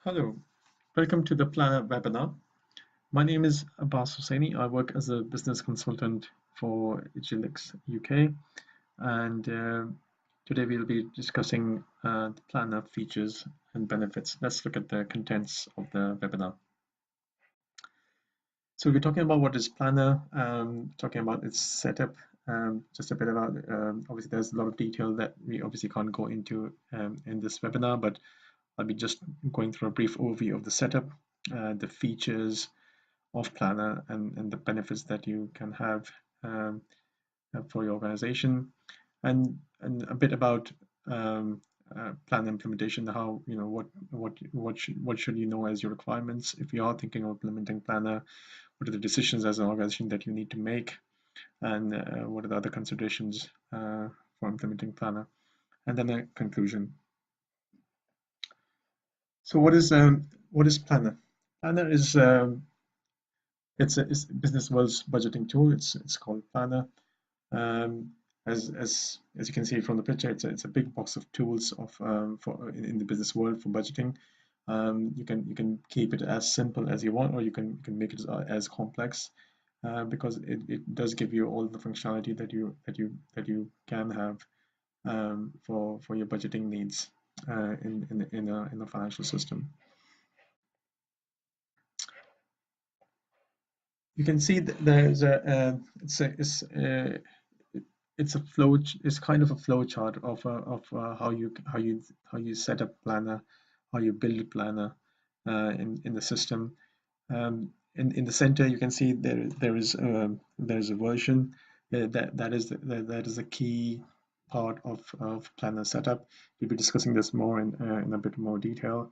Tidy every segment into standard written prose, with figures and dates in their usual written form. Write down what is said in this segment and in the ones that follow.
Hello, welcome to the Planner webinar. My name is Abbas Husaini. I work as a business consultant for Agilyx UK, and today we'll be discussing the Planner features and benefits. Let's look at the contents of the webinar. So we're talking about what is Planner, talking about its setup, just a bit about, obviously there's a lot of detail that we obviously can't go into in this webinar, but I'll be just going through a brief overview of the setup, the features of Planner, and the benefits that you can have for your organization, and a bit about Planner implementation. How what should you know as your requirements if you are thinking of implementing Planner? What are the decisions as an organization that you need to make, and what are the other considerations for implementing Planner, and then a conclusion. So what is Planner? Planner is it's Business World's budgeting tool. It's called Planner. Um, as you can see from the picture, it's a big box of tools for in the business world for budgeting. You can keep it as simple as you want, or you can make it as complex, because it does give you all the functionality that you can have for your budgeting needs in a financial system. You can see that there's a it's a flow. It's kind of a flow chart of how you set up Planner, how you build a Planner in the system. In the center, you can see there's a version that is a key part of Planner setup. We'll be discussing this more in a bit more detail.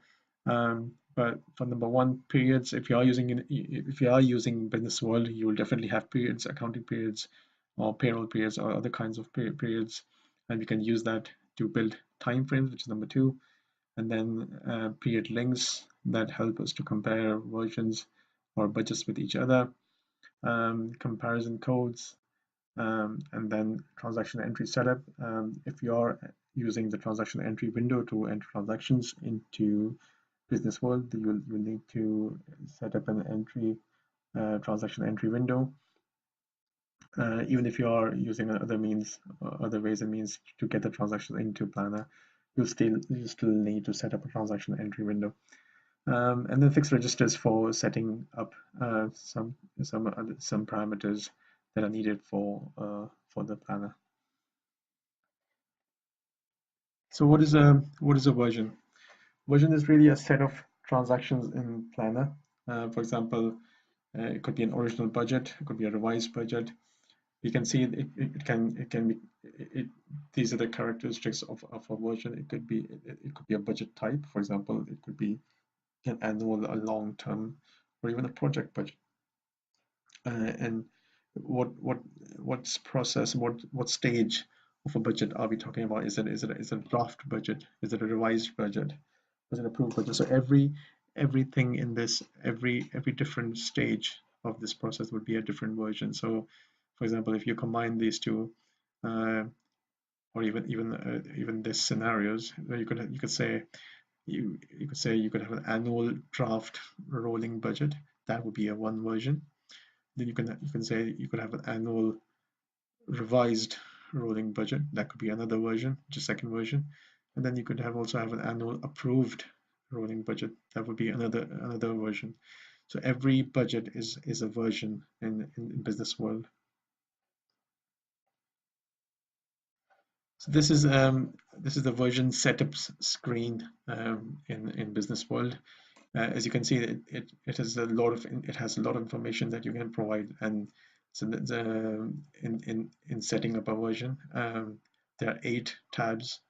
But for number one, periods. If you are using Business World, you will definitely have periods, accounting periods, or payroll periods, or other kinds of periods, and we can use that to build time frames, which is number two, and then period links that help us to compare versions or budgets with each other, comparison codes, and then transaction entry setup. If you are using the transaction entry window to enter transactions into Business World, you'll need to set up an transaction entry window. Even if you are using other ways and means to get the transaction into Planner, you still need to set up a transaction entry window. And then fixed registers for setting up some parameters that are needed for the Planner. So what is a version? Version is really a set of transactions in Planner. For example, it could be an original budget, it could be a revised budget. You can see it can be these are the characteristics of a version. It could be a budget type. For example, it could be an annual, a long term, or even a project budget. And what's process, what stage of a budget are we talking about? Is it a draft budget? Is it a revised budget? Is it approved budget? So everything in this, every different stage of this process would be a different version. So for example, if you combine these two, or even these scenarios, you could say you could have an annual draft rolling budget. That would be a one version. Then you can say you could have an annual revised rolling budget. That could be another version, just second version. And then you could also have an annual approved rolling budget. That would be another version. So every budget is a version in business world. So this is the version setup screen in business world. As you can see, it has a lot of information that you can provide, and so in setting up a version, there are 8 tabs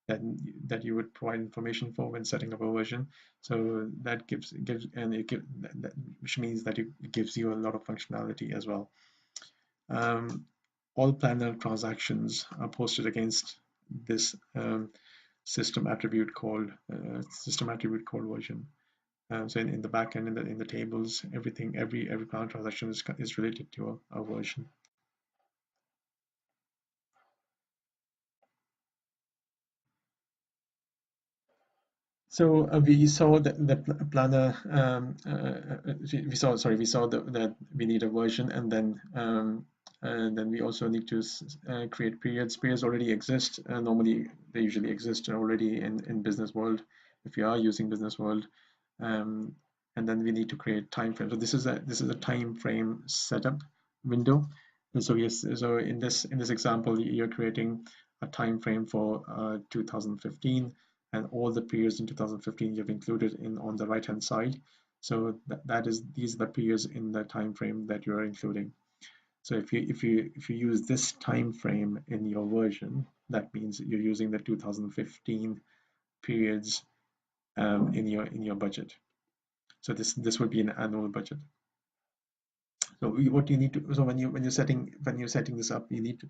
that you would provide information for when setting up a version. So that which means that it gives you a lot of functionality as well. All Planner transactions are posted against this system attribute called version. So in the back end, in the tables, every Planner transaction is related to a version. So we saw that the planner we saw that we need a version, and then we also need to create periods. Periods already exist. Normally they usually exist already in business world if you are using business world. um, and then we need to create time frame. So this is a time frame setup window. And so yes, so in this example, you're creating a time frame for 2015, and all the periods in 2015 you've included in on the right hand side. So that is these are the periods in the time frame that you're including. So if you use this time frame in your version, that means you're using the 2015 periods in your budget. So this would be an annual budget. So what you need to, so when you're setting this up, we need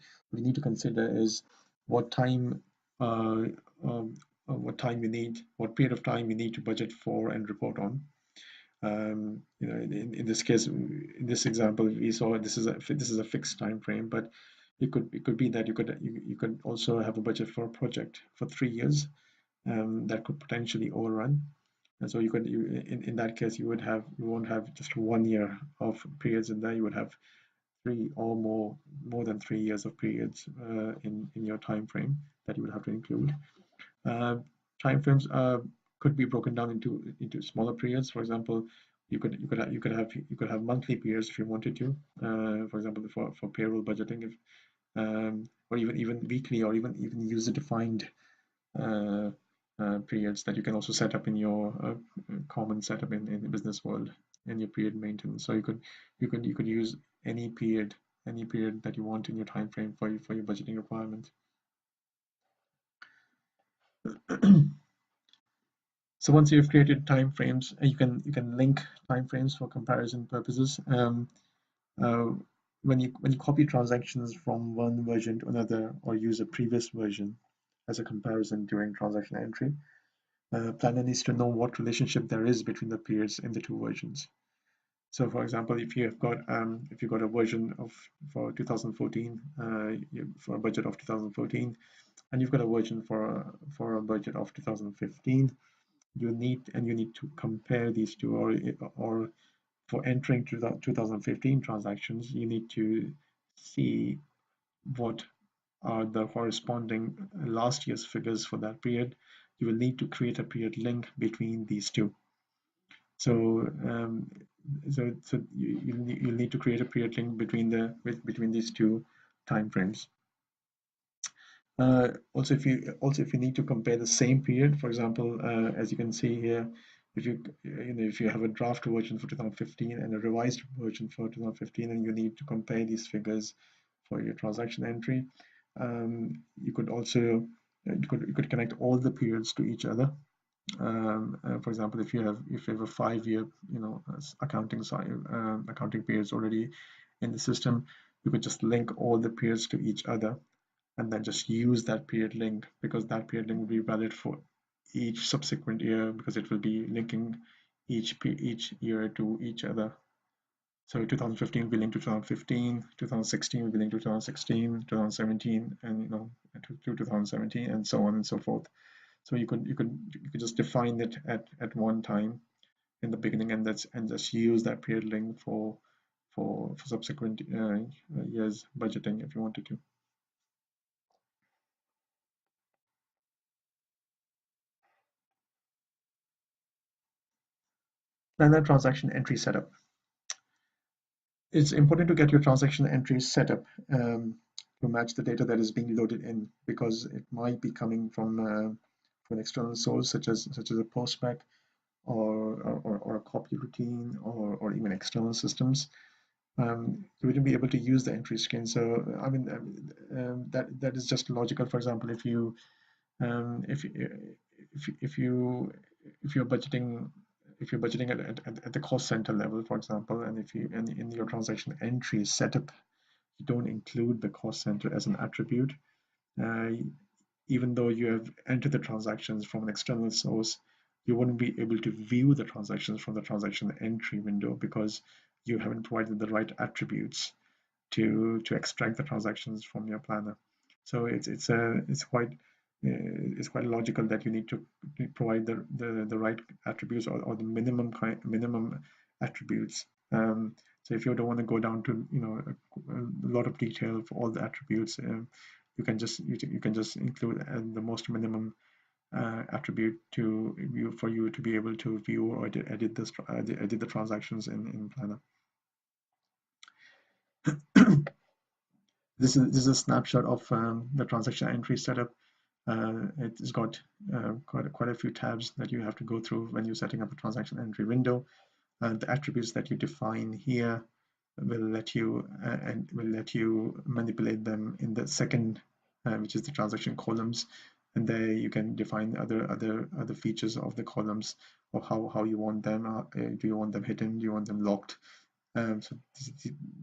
to consider is what time uh, um, what time you need, what period of time you need to budget for and report on. You know, in this case, in this example, we saw this is a fixed time frame, but it could be that you could also have a budget for a project for 3 years that could potentially overrun. And so in that case, you won't have just 1 year of periods in there. You would have three or more than 3 years of periods in your time frame that you would have to include. Uh, Time frames could be broken down into smaller periods. For example, you could have monthly periods if you wanted to. For example, for payroll budgeting, if or even weekly, or even user defined uh, periods that you can also set up in your common setup in the business world in your period maintenance. So you could use any period that you want in your time frame for your budgeting requirements. So once you've created time frames, you can link time frames for comparison purposes. Uh, when you copy transactions from one version to another, or use a previous version as a comparison during transaction entry, planner needs to know what relationship there is between the periods in the two versions. So, for example, if you've got a version of for 2014 for a budget of 2014, and you've got a version for a budget of 2015, you need to compare these two, or for entering 2015 transactions, you need to see what are the corresponding last year's figures for that period. You will need to create a period link between these two. So you'll need to create a period link between these two time frames. Also, if you need to compare the same period, for example, as you can see here, if you have a draft version for 2015 and a revised version for 2015, and you need to compare these figures for your transaction entry, you could also you could connect all the periods to each other. For example, if you have a 5 year accounting periods already in the system, you could just link all the periods to each other, and then just use that period link, because that period link will be valid for each subsequent year, because it will be linking each year to each other. So 2015 will be linked to 2015, 2016 will be linked to 2016, 2017, and to 2017, and so on and so forth. So you could just define it at one time in the beginning, and just use that period link for subsequent years budgeting if you wanted to. Then the transaction entry setup. It's important to get your transaction entries set up to match the data that is being loaded in, because it might be coming from an external source such as a Postback, or a copy routine, or even external systems. You wouldn't be able to use the entry screen. So I mean, that is just logical. For example, if you if if you if you're budgeting at the cost center level, for example, and if you and in your transaction entry setup, you don't include the cost center as an attribute, uh, even though you have entered the transactions from an external source, you wouldn't be able to view the transactions from the transaction entry window, because you haven't provided the right attributes to extract the transactions from your planner. So it's quite it's quite logical that you need to provide the right attributes, or the minimum attributes. So if you don't want to go down to a lot of detail for all the attributes, you can just include the most minimum attribute for you to be able to view or edit the transactions in Planner. This is a snapshot of the transaction entry setup. It's got quite a few tabs that you have to go through when you're setting up a transaction entry window. The attributes that you define here will let you manipulate them in the second, which is the transaction columns, and there you can define other features of the columns, or how you want them. Do you want them hidden? Do you want them locked? So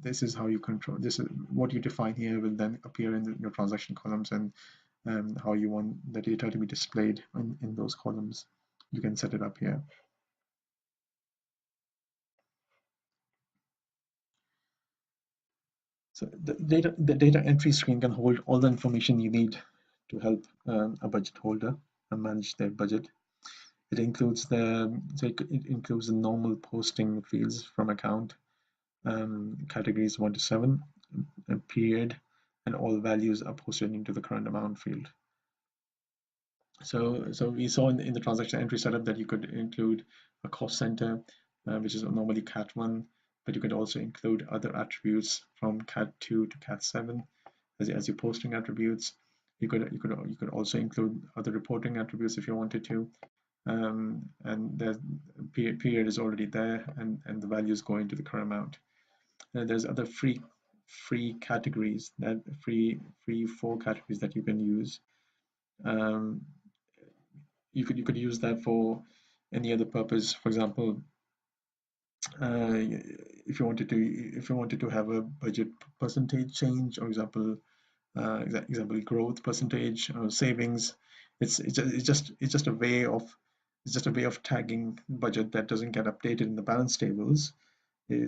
this is how you control. This is what you define here will then appear in your transaction columns, and how you want the data to be displayed in those columns. You can set it up here. So the data entry screen can hold all the information you need to help a budget holder manage their budget. It includes the normal posting fields from account, categories 1 to 7, period, and all values are posted into the current amount field. So we saw in the transaction entry setup that you could include a cost center, which is normally cat 1, but you could also include other attributes from cat 2 to cat 7 as your posting attributes. You could also include other reporting attributes if you wanted to, and the period is already there, and the values go into the current amount. There's other free categories, that free 4 categories that you can use. You could use that for any other purpose. For example, if you wanted to have a budget percentage change, or example growth percentage or savings, it's just a way of tagging budget that doesn't get updated in the balance tables.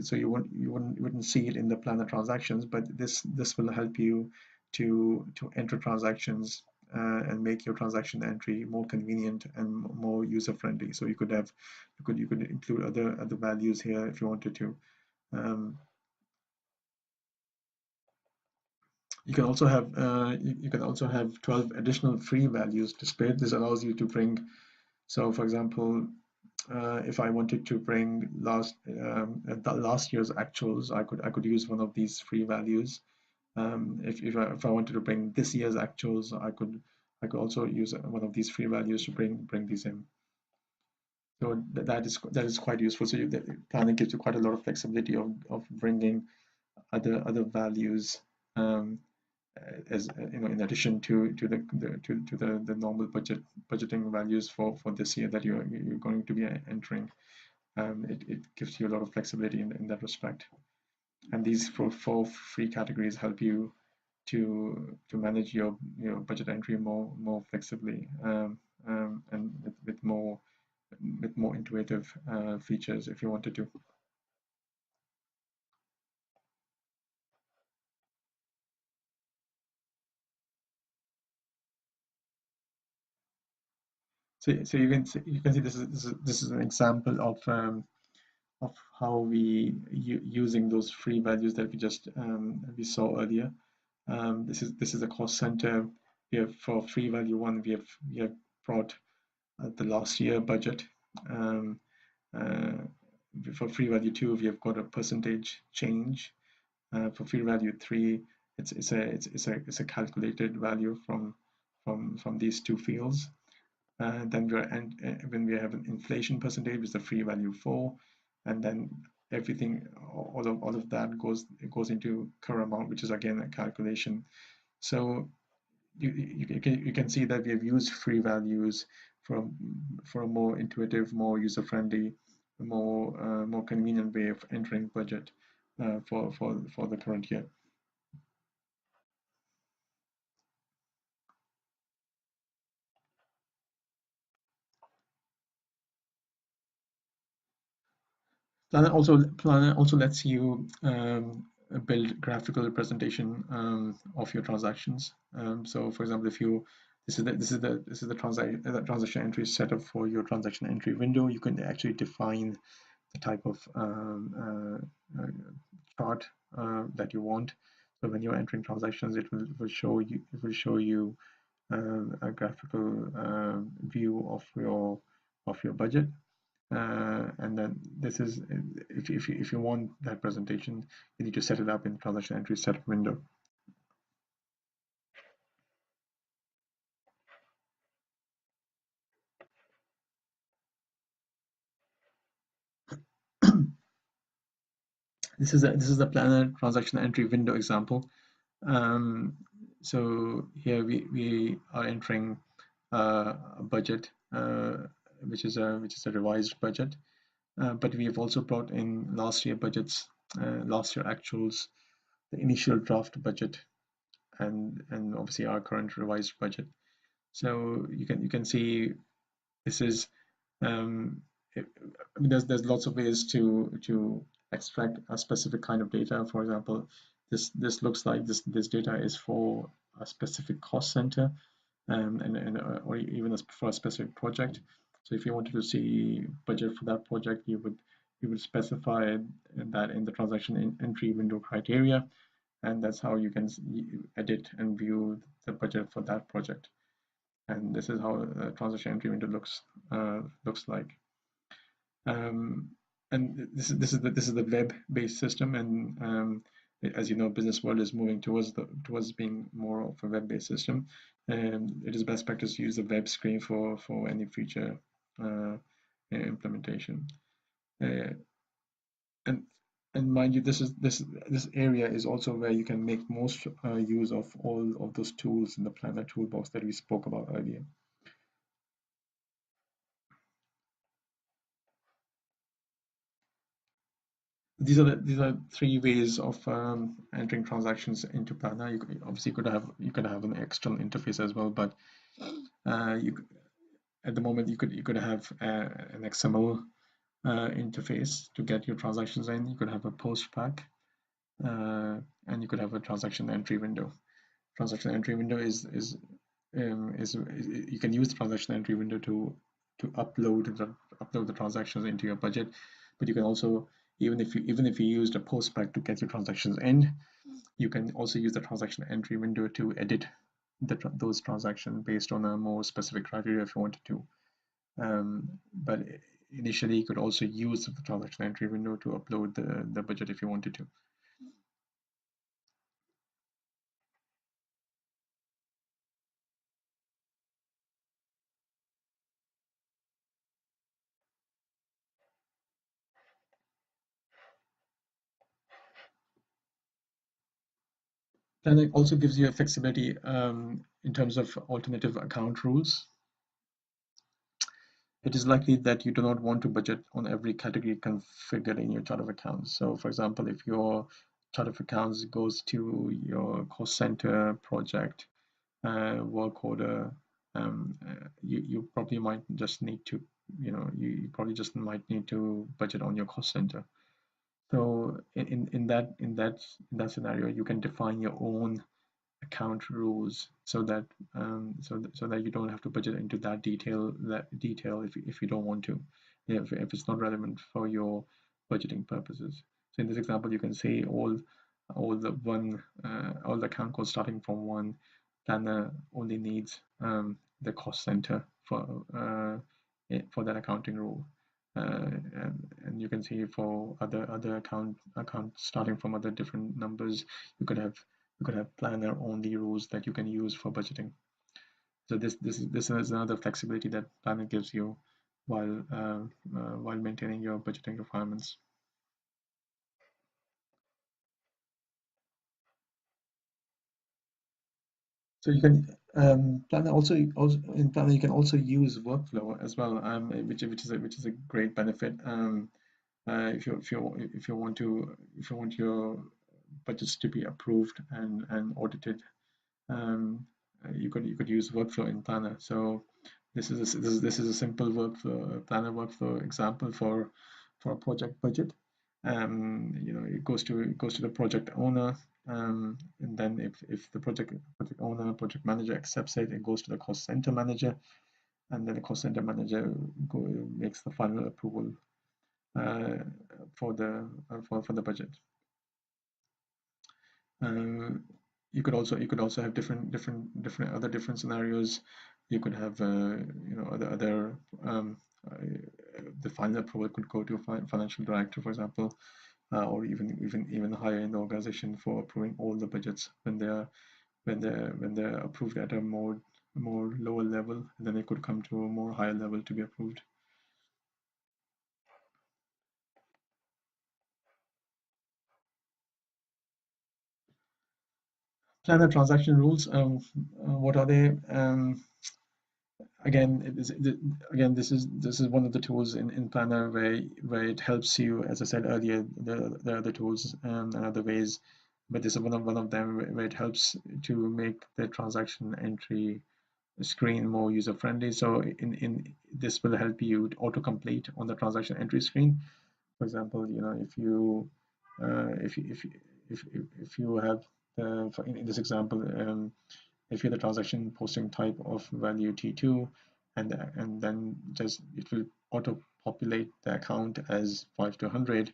So you wouldn't see it in the planner transactions, but this will help you to enter transactions and make your transaction entry more convenient and more user friendly. So you could include other values here if you wanted to. You can also have 12 additional free values displayed. This allows you to bring, so for example, if I wanted to bring last year's actuals, I could use one of these free values. If I wanted to bring this year's actuals, I could also use one of these free values to bring these in. So that is quite useful. So planning gives you quite a lot of flexibility of bringing other values, as in addition to the normal budgeting values for this year that you're going to be entering. It gives you a lot of flexibility in that respect. And these four free categories help you to manage your budget entry more flexibly, and with more intuitive features if you wanted to. So you can see this is an example of how we using those free values that we saw earlier. This is a cost center. We have, for free value 1, we have brought the last year budget. For free value 2, we have got a percentage change. For free value 3, it's a calculated value from these two fields. Then when we have an inflation percentage, which is the free value 4, and then everything, all of that goes into current amount, which is again a calculation. So you can see that we have used free values for a more intuitive, more user-friendly, more convenient way of entering budget for the current year. Planner also lets you build graphical presentation of your transactions. So, for example, if you this is the transaction entry setup for your transaction entry window. You can actually define the type of chart that you want. So when you're entering transactions, it will show you a graphical view of your budget. And then this is if you want that presentation, you need to set it up in transaction entry setup window. This is the planner transaction entry window example. So here we are entering a budget, which is a revised budget, but we have also brought in last year budgets, last year actuals, the initial draft budget, and obviously our current revised budget. So you can see this is I mean, there's lots of ways to extract a specific kind of data. For example, this looks like this data is for a specific cost center, or even for a specific project. So if you wanted to see budget for that project, you would specify that in the transaction entry window criteria, and that's how you can edit and view the budget for that project. And this is how the transaction entry window looks like. And this is the web-based system, and as you know, business world is moving towards being more of a web-based system. And it is best practice to use the web screen for any future implementation. And mind you, this area is also where you can make most use of all of those tools in the planner toolbox that we spoke about earlier. These are three ways of entering transactions into Planner. Obviously you could have an external interface as well, but at the moment you could have an XML interface to get your transactions in. You could have a Postback, and you could have a transaction entry window. Transaction entry window is you can use the transaction entry window to upload the transactions into your budget, but you can also, even if you used a Postback to get your transactions in, you can also use the transaction entry window to edit those transactions based on a more specific criteria if you wanted to. But initially, you could also use the transaction entry window to upload the budget if you wanted to. Then it also gives you a flexibility in terms of alternative account rules. It is likely that you do not want to budget on every category configured in your chart of accounts. So for example, if your chart of accounts goes to your cost center project, work order, you probably might just need to, you probably just might need to budget on your cost center. So in that scenario, you can define your own account rules so that so that you don't have to budget into that detail if you don't want to, if it's not relevant for your budgeting purposes. So in this example, you can say all the account codes starting from one. Planner only needs the cost center for that accounting rule. And you can see for other accounts starting from other different numbers, you could have planner only rules that you can use for budgeting. So this is another flexibility that planner gives you while maintaining your budgeting requirements. So you can planner also in planner you can also use workflow as well, which is a great benefit. If you want your budgets to be approved and audited, you could use workflow in planner. So this is a simple workflow planner workflow example for a project budget. It goes to the project owner. and then if the project owner, project manager accepts it, it goes to the cost center manager, and then the cost center manager makes the final approval uh, for the budget. You could also have different scenarios. You could have other uh, the final approval could go to a financial director, for example, or even higher in the organization for approving all the budgets when they're approved at a more lower level, and then it could come to a more higher level to be approved. Planner transaction rules. What are they? Again, this is one of the tools in Planner where it helps you. As I said earlier, there are other tools and other ways, but this is one of them where it helps to make the transaction entry screen more user friendly. So in this will help you autocomplete on the transaction entry screen. For example, if you have in this example, if you're the transaction posting type of value T2, and then just it will auto populate the account as 5 to 100,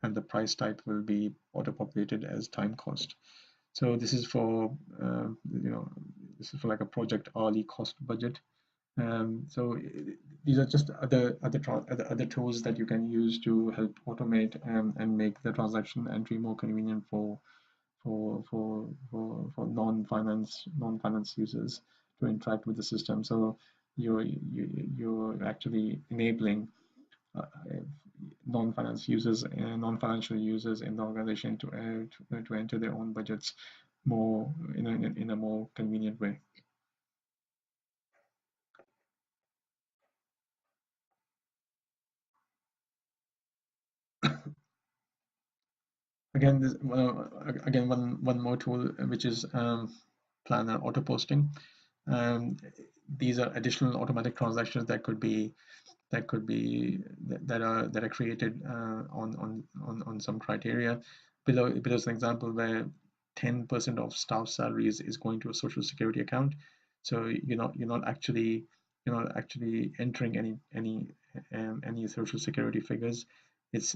and the price type will be auto populated as time cost. So this is for like a project hourly cost budget. So these are just other tools that you can use to help automate and make the transaction entry more convenient for non-finance users to interact with the system. So you're actually enabling uh, non-financial users in the organization to enter their own budgets more in a more convenient way. Again, one more tool, which is Planner Autoposting. These are additional automatic transactions that are created on some criteria. Below is an example where 10% of staff salaries is going to a social security account. So you're not actually entering any social security figures. It's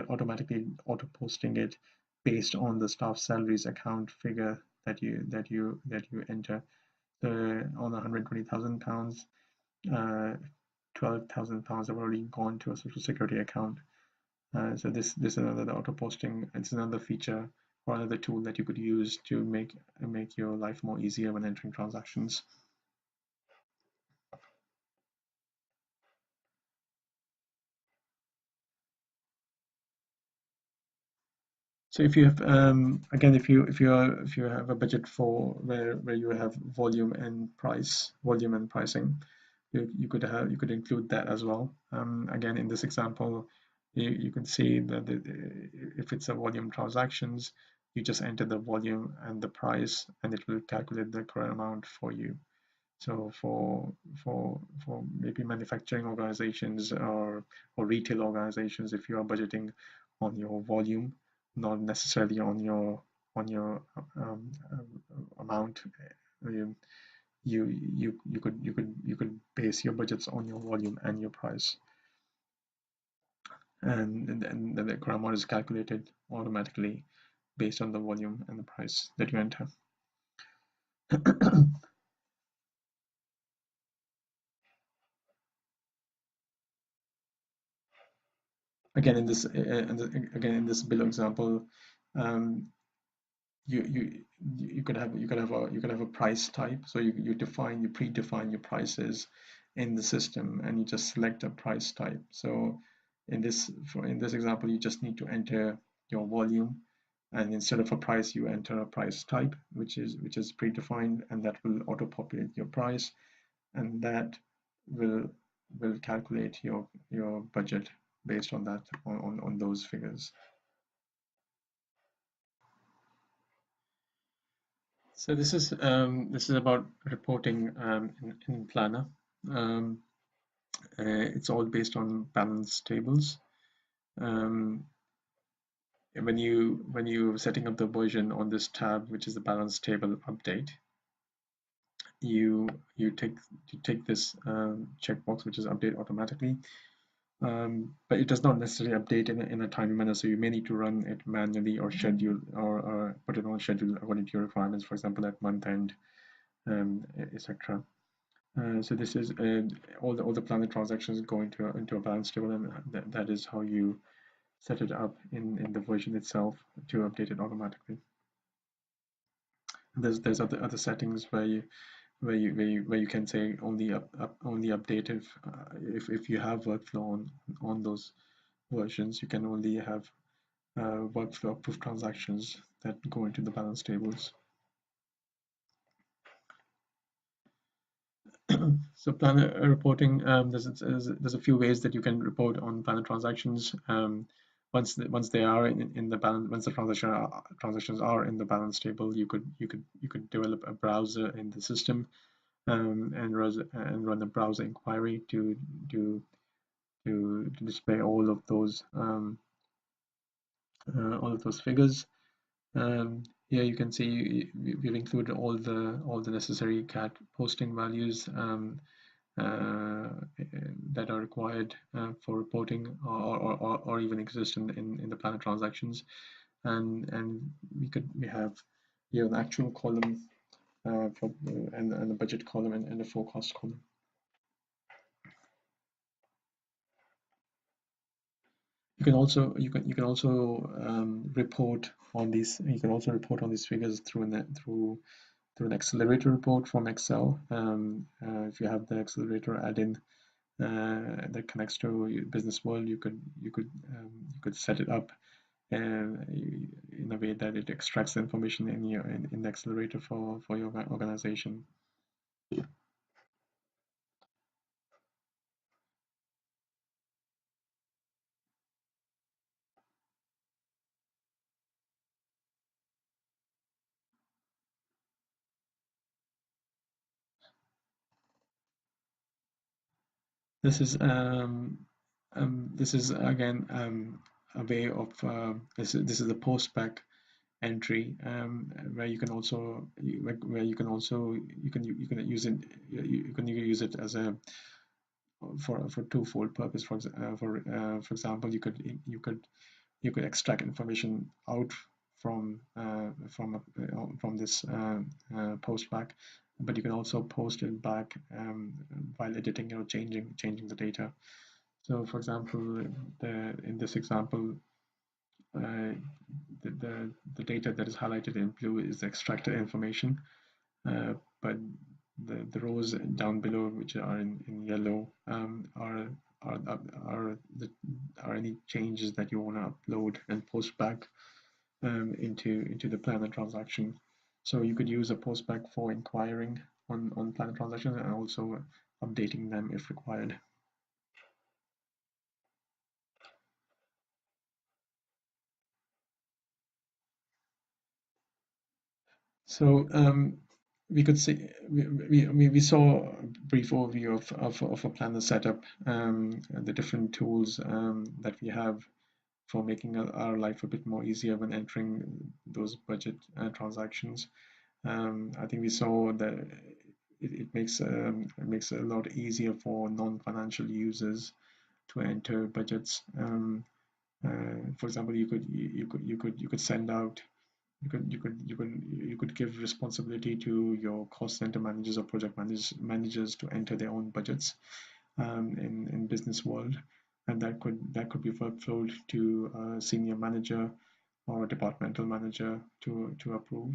automatically auto posting it based on the staff salaries account figure that you enter. So on £120,000, £12,000 have already gone to a social security account. So this is another auto posting. It's another feature or another tool that you could use to make your life more easier when entering transactions. So if you have again if you have a budget for where you have volume and pricing, you could include that as well. Again, in this example, you can see that if it's a volume transactions, you just enter the volume and the price, and it will calculate the correct amount for you. So for maybe manufacturing organizations or retail organizations, if you are budgeting on your volume, not necessarily on your amount, you you could base your budgets on your volume and your price, and then the correct amount is calculated automatically based on the volume and the price that you enter. Again, in this below example, um, you could have a price type. So you predefine your prices in the system, and you just select a price type. So in this example, you just need to enter your volume, and instead of a price, you enter a price type, which is predefined, and that will auto populate your price, and that will calculate your budget based on that on those figures. So this is about reporting in Planner. Um, it's all based on balance tables. Um, when you setting up the version on this tab, which is the balance table update, you take this checkbox, which is update automatically, but it does not necessarily update in a timely manner. So you may need to run it manually or schedule or put it on schedule according to your requirements, for example, at month end, etc. So this is all the planned transactions go into a balance table, and that is how you set it up in the version itself to update it automatically. There's other settings where you can say only update if you have workflow on those versions. You can only have workflow approved transactions that go into the balance tables. So planner reporting, there's a few ways that you can report on planner transactions. Once they are in the balance, once the transactions are in the balance table, you could develop a browser in the system, and run a browser inquiry to display all of those figures. Here you can see we've included all the necessary cat posting values that are required for reporting or even exist in the planner transactions, and we have here an actual column and a budget column and a forecast column. You can also report on these. You can also report on these figures through an Excelerator report from Excel. If you have the Excelerator add-in that connects to Business World, you could set it up in a way that it extracts the information in the Excelerator for your organization. This is again a way of this is a postback entry, where you can also use it as a for twofold purpose. For example, you could extract information out from this postback, but you can also post it back while editing or changing the data. So, for example, in this example, the data that is highlighted in blue is the extracted information, but the rows down below, which are in yellow, are any changes that you want to upload and post back into the planner transaction. So you could use a postback for inquiring on planner transactions and also updating them if required. So we could see we saw a brief overview of a planner setup, the different tools that we have for making our life a bit more easier when entering those budget transactions. I think we saw that it makes a lot easier for non-financial users to enter budgets. For example, you could send out you could give responsibility to your cost center managers or project managers to enter their own budgets in business world, and that could be workflowed to a senior manager or a departmental manager to approve.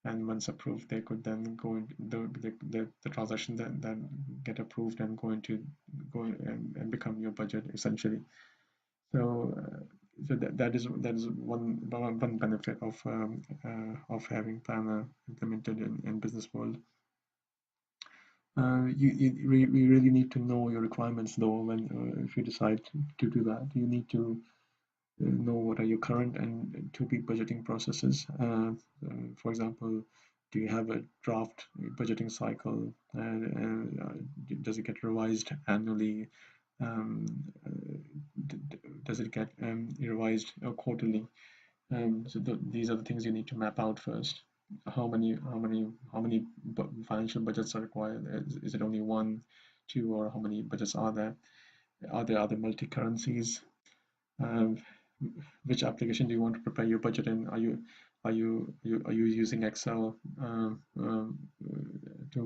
And once approved, they could then go into the transaction that get approved and go and become your budget essentially. So, so that is one benefit of having Planner implemented in business world. We really need to know your requirements though. When if you decide to do that, you need to know what are your current and to-be budgeting processes. For example, do you have a draft budgeting cycle? Does it get revised annually? Um, does it get revised quarterly? So these are the things you need to map out first. How many financial budgets are required? Is it only one, two, or how many budgets are there? Are there other multi-currencies? Um, which application do you want to prepare your budget in? Are you using Excel to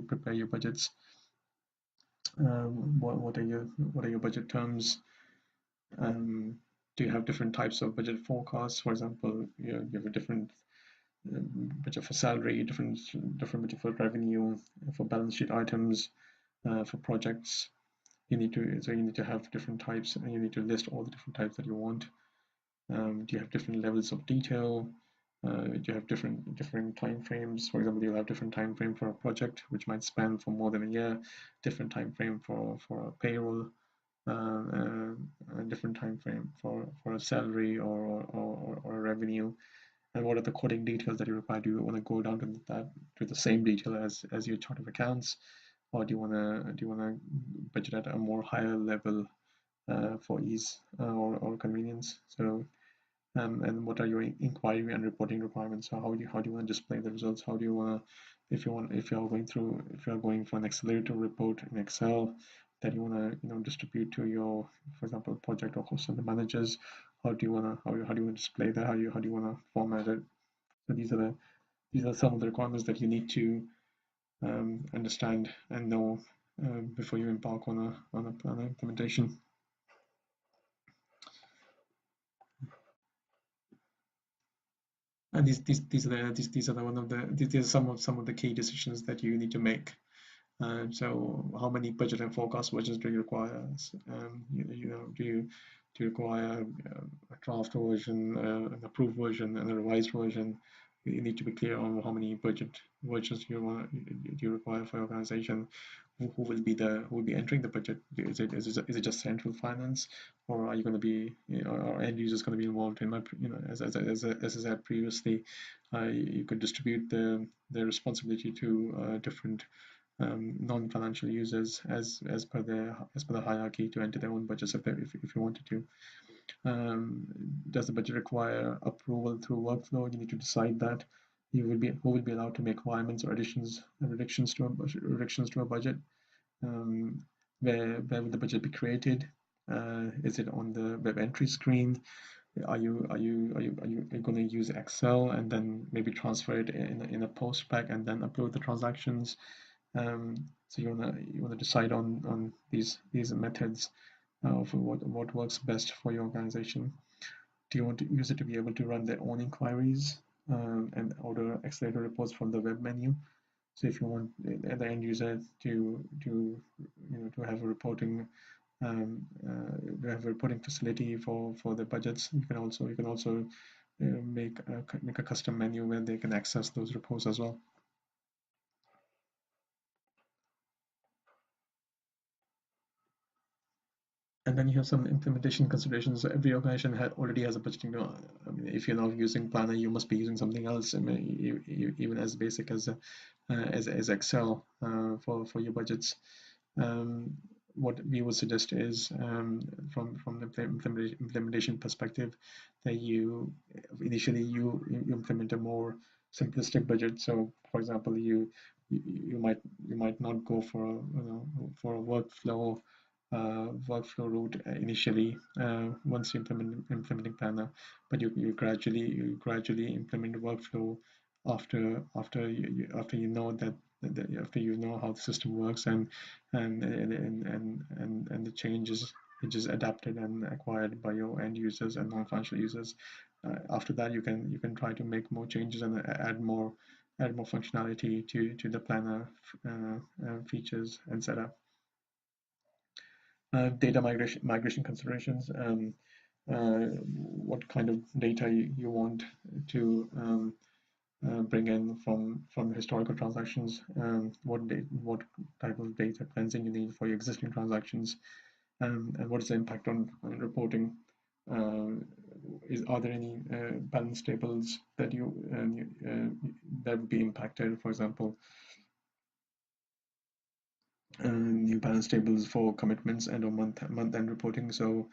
prepare your budgets? What are your budget terms? Um, do you have different types of budget forecasts? For example, you have a different budget for salary, different budget for revenue, for balance sheet items, for projects. You need to have different types, and you need to list all the different types that you want. Do you have different levels of detail? Do you have different time frames? For example, you'll have different time frame for a project, which might span for more than a year. Different time frame for a payroll. A different time frame for a salary or a revenue. And what are the coding details that you require? Do you want to go down to the same detail as your chart of accounts, or do you want to budget at a more higher level for ease or convenience? So and what are your inquiry and reporting requirements? So how do you want to display the results? How do you want to, if you are going for an accelerator report in Excel that you want to distribute to your, for example, project or host center managers? How do you want to display that? How do you want to format it? So these are some of the requirements that you need to understand and know before you embark on a planner implementation. And these are some of the key decisions that you need to make. So how many budget and forecast versions do you require? Do you require a draft version, an approved version, and a revised version? You need to be clear on how many budget versions do you require for your organization. Who will be entering the budget? Is it just central finance, or are you going to be, are end users going to be involved in as I said previously, you could distribute the responsibility to different non-financial users as per the hierarchy to enter their own budgets if you wanted to. Does the budget require approval through workflow? You need to decide that. Who will be allowed to make requirements or additions and reductions to a budget. Um, where will the budget be created? Is it on the web entry screen? Are you going to use Excel and then maybe transfer it in a Postback and then upload the transactions? So you wanna decide on these methods of what works best for your organization. Do you want to use it to be able to run their own inquiries and order accelerator reports from the web menu? So if you want the end user to have a reporting facility for the budgets, you can also make a custom menu where they can access those reports as well. And then you have some implementation considerations. Every organization already has a budgeting. I mean, if you're not using Planner, you must be using something else. I mean, even as basic as Excel for your budgets. Um, what we would suggest is, from the implementation perspective, that you initially you implement a more simplistic budget. So, for example, you might not go for a workflow route initially once you implementing Planner, but you gradually implement workflow after you know after you know how the system works and the changes which is adapted and acquired by your end users and non-financial users. After that, you can try to make more changes and add more functionality to the Planner features and setup. Data migration considerations. What kind of data you want to bring in from historical transactions. What type of data cleansing you need for your existing transactions, and what is the impact on reporting. Are there any balance tables that would be impacted? For example, new balance tables for commitments and or month end reporting. So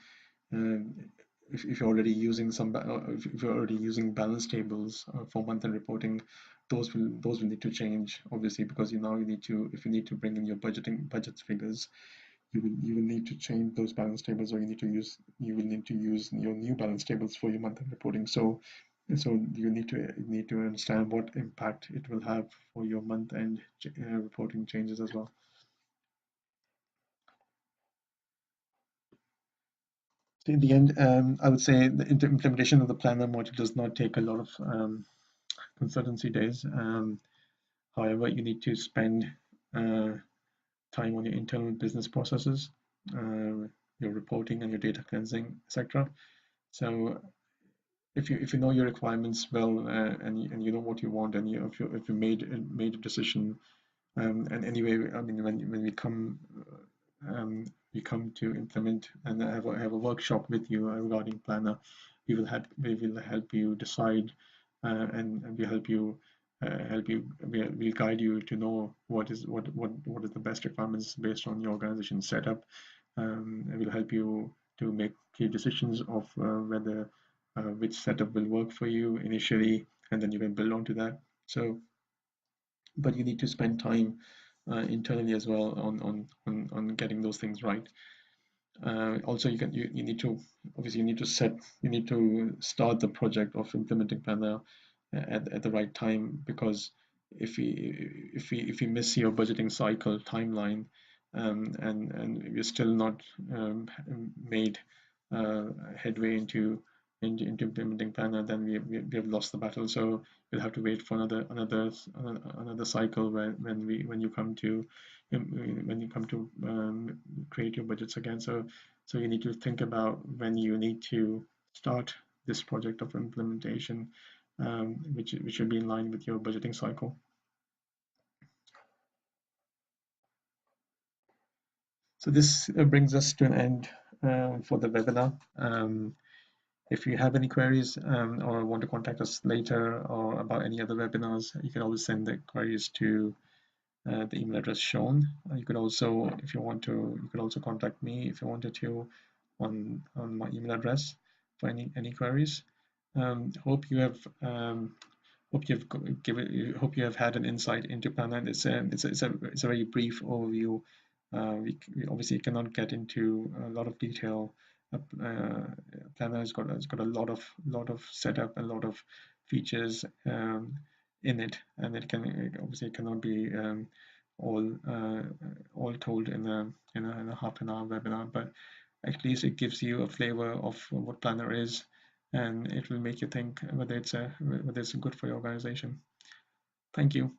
if you're already using if you're already using balance tables for month-end reporting, those will need to change, obviously, because you need to, if you need to bring in your budget figures, you will need to change those balance tables, or you will need to use your new balance tables for your month-end reporting. So you need to understand what impact it will have for your month-end reporting changes as well. So in the end, I would say the implementation of the planner module does not take a lot of consultancy days. However, you need to spend uh, time on your internal business processes, your reporting and your data cleansing, etc. So if you know your requirements well, and you know what you want, and if you made a decision, and anyway, I mean, when we come to implement and have a workshop with you regarding planner, we will help you decide, and we'll guide you to know what is the best requirements based on your organization setup. And we'll help you to make key decisions of whether which setup will work for you initially, and then you can build onto that. So, but you need to spend time internally as well on getting those things right. Also, you need to, obviously, you need to start the project of implementing planner at the right time, because if we miss your budgeting cycle timeline, and we're still not made uh, headway into implementing planner, then we have lost the battle. So we'll have to wait for another cycle when you come to create your budgets again. So you need to think about when you need to start this project of implementation, which should be in line with your budgeting cycle. So this brings us to an end for the webinar. If you have any queries, or want to contact us later or about any other webinars, you can always send the queries to the email address shown. You could also, if you want to, you could also contact me if you wanted to on my email address for any queries. Hope you have hope you have had an insight into Planner. It's a very brief overview. We obviously cannot get into a lot of detail. Planner has got a lot of setup and a lot of features in it, and it obviously cannot be all all told in a half an hour webinar. But at least it gives you a flavor of what Planner is, and it will make you think whether it's good for your organization. Thank you.